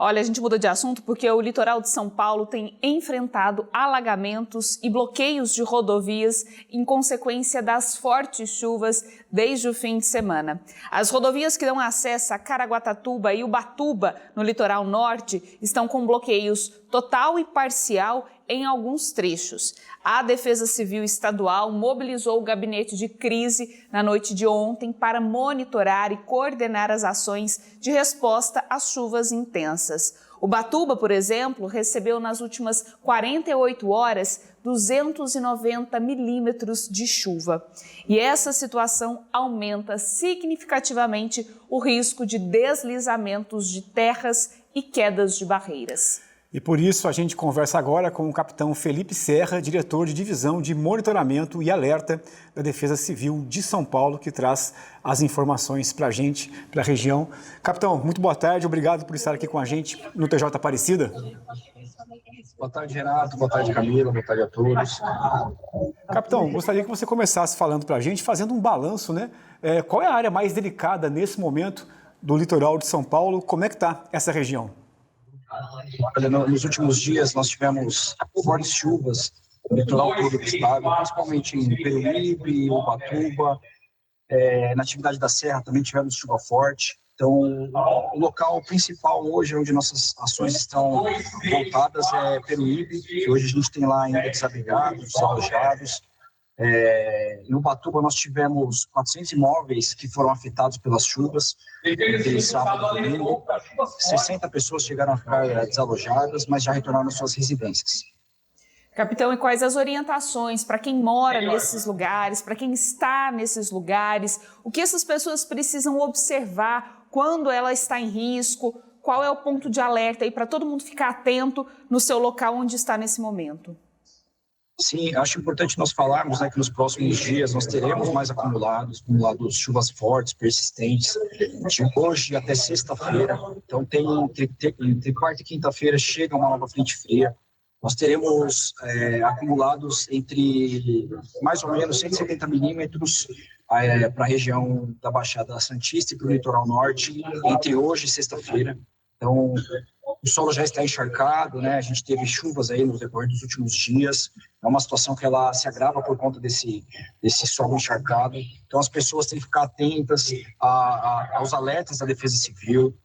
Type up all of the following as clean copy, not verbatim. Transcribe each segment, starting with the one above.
Olha, a gente muda de assunto porque o litoral de São Paulo tem enfrentado alagamentos e bloqueios de rodovias em consequência das fortes chuvas desde o fim de semana. As rodovias que dão acesso a Caraguatatuba e Ubatuba, no litoral norte, estão com bloqueios total e parcial em alguns trechos. A Defesa Civil Estadual mobilizou o gabinete de crise na noite de ontem para monitorar e coordenar as ações de resposta às chuvas intensas. Ubatuba, por exemplo, recebeu nas últimas 48 horas 290 milímetros de chuva. E essa situação aumenta significativamente o risco de deslizamentos de terras e quedas de barreiras. E por isso a gente conversa agora com o capitão Felipe Serra, diretor de Divisão de Monitoramento e Alerta da Defesa Civil de São Paulo, que traz as informações para a gente, para a região. Capitão, muito boa tarde, obrigado por estar aqui com a gente no TJ Aparecida. Boa tarde, Renato, boa tarde, Camila, boa tarde a todos. Capitão, gostaria que você começasse falando para a gente, fazendo um balanço, né? Qual é a área mais delicada nesse momento do litoral de São Paulo? Como é que está essa região? Olha, nos últimos dias nós tivemos fortes chuvas no litoral todo do estado, principalmente em Peruíbe e Ubatuba. Na atividade da Serra também tivemos chuva forte. Então, o local principal hoje, onde nossas ações estão voltadas, é Peruíbe, que hoje a gente tem lá ainda desabrigados, desalojados. Em Ubatuba nós tivemos 400 imóveis que foram afetados pelas chuvas naquele sábado e domingo. 60 pessoas chegaram a ficar desalojadas, mas já retornaram às suas residências. Capitão, e quais as orientações para quem mora nesses lugares, para quem está nesses lugares? O que essas pessoas precisam observar quando ela está em risco? Qual é o ponto de alerta aí para todo mundo ficar atento no seu local onde está nesse momento? Sim, acho importante nós falarmos, né, que nos próximos dias nós teremos mais acumulados, chuvas fortes, persistentes, de hoje até sexta-feira. Então, entre quarta e quinta-feira chega uma nova frente fria. Nós teremos acumulados entre mais ou menos 170 milímetros para a região da Baixada Santista e para o litoral norte, entre hoje e sexta-feira. Então, o solo já está encharcado, né? A gente teve chuvas aí no decorrer dos últimos dias. É uma situação que ela se agrava por conta desse solo encharcado. Então, as pessoas têm que ficar atentas aos alertas da Defesa Civil.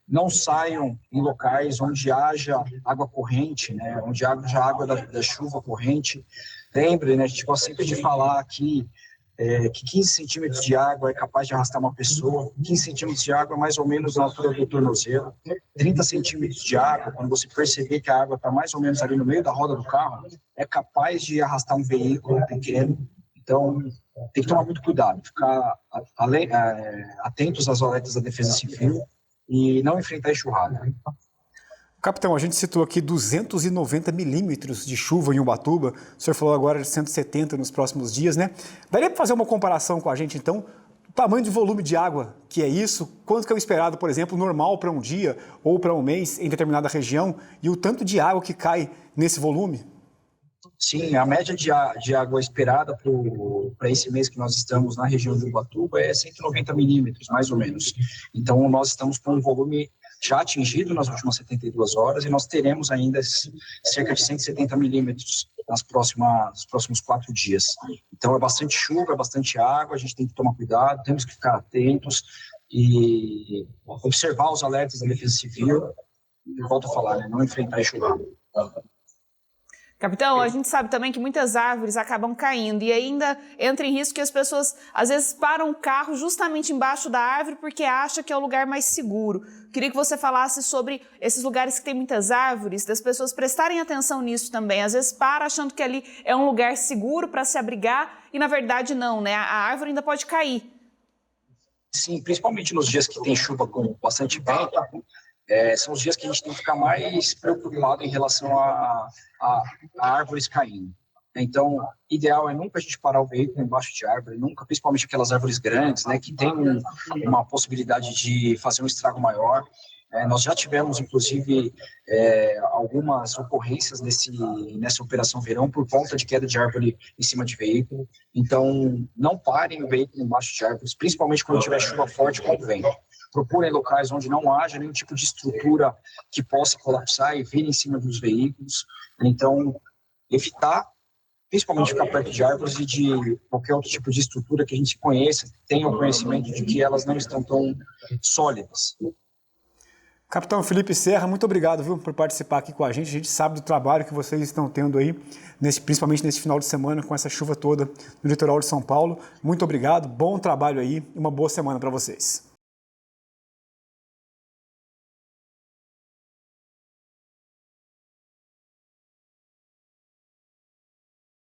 Não saiam em locais onde haja água corrente, né? Onde haja água da chuva corrente. Lembre, né? A gente gosta sempre de falar aqui que 15 centímetros de água é capaz de arrastar uma pessoa, 15 centímetros de água é mais ou menos na altura do tornozelo, 30 centímetros de água, quando você perceber que a água está mais ou menos ali no meio da roda do carro, é capaz de arrastar um veículo pequeno. Então, tem que tomar muito cuidado, ficar atentos às alertas da Defesa Civil e não enfrentar enxurrada. Capitão, a gente citou aqui 290 milímetros de chuva em Ubatuba, o senhor falou agora de 170 nos próximos dias, né? Daria para fazer uma comparação com a gente, então? O tamanho de volume de água que é isso, quanto que é o esperado, por exemplo, normal para um dia ou para um mês em determinada região e o tanto de água que cai nesse volume? Sim, a média de água esperada para esse mês que nós estamos na região de Ubatuba é 190 milímetros, mais ou menos. Então, nós estamos com um volume já atingido nas últimas 72 horas e nós teremos ainda cerca de 170 milímetros nos próximos 4 dias. Então, é bastante chuva, é bastante água, a gente tem que tomar cuidado, temos que ficar atentos e observar os alertas da Defesa Civil e, volto a falar, né, não enfrentar enxurrada. Capitão, a gente sabe também que muitas árvores acabam caindo e ainda entra em risco que as pessoas às vezes param o carro justamente embaixo da árvore porque acham que é o lugar mais seguro. Queria que você falasse sobre esses lugares que tem muitas árvores, das pessoas prestarem atenção nisso também. Às vezes para achando que ali é um lugar seguro para se abrigar e na verdade não, né? A árvore ainda pode cair. Sim, principalmente nos dias que tem chuva com bastante vento, são os dias que a gente tem que ficar mais preocupado em relação a árvores caindo. Então, ideal é nunca a gente parar o veículo embaixo de árvore, nunca, principalmente aquelas árvores grandes, né, que tem uma possibilidade de fazer um estrago maior. Nós já tivemos, inclusive, algumas ocorrências nessa Operação Verão por conta de queda de árvore em cima de veículo. Então, não parem o veículo embaixo de árvores, principalmente quando tiver chuva forte com vento. procurem locais onde não haja nenhum tipo de estrutura que possa colapsar e vir em cima dos veículos. Então, evitar, principalmente ficar perto de árvores e de qualquer outro tipo de estrutura que a gente conheça, tenha o conhecimento de que elas não estão tão sólidas. Capitão Felipe Serra, muito obrigado, viu, por participar aqui com a gente. A gente sabe do trabalho que vocês estão tendo aí, principalmente nesse final de semana, com essa chuva toda no litoral de São Paulo. Muito obrigado, bom trabalho aí e uma boa semana para vocês.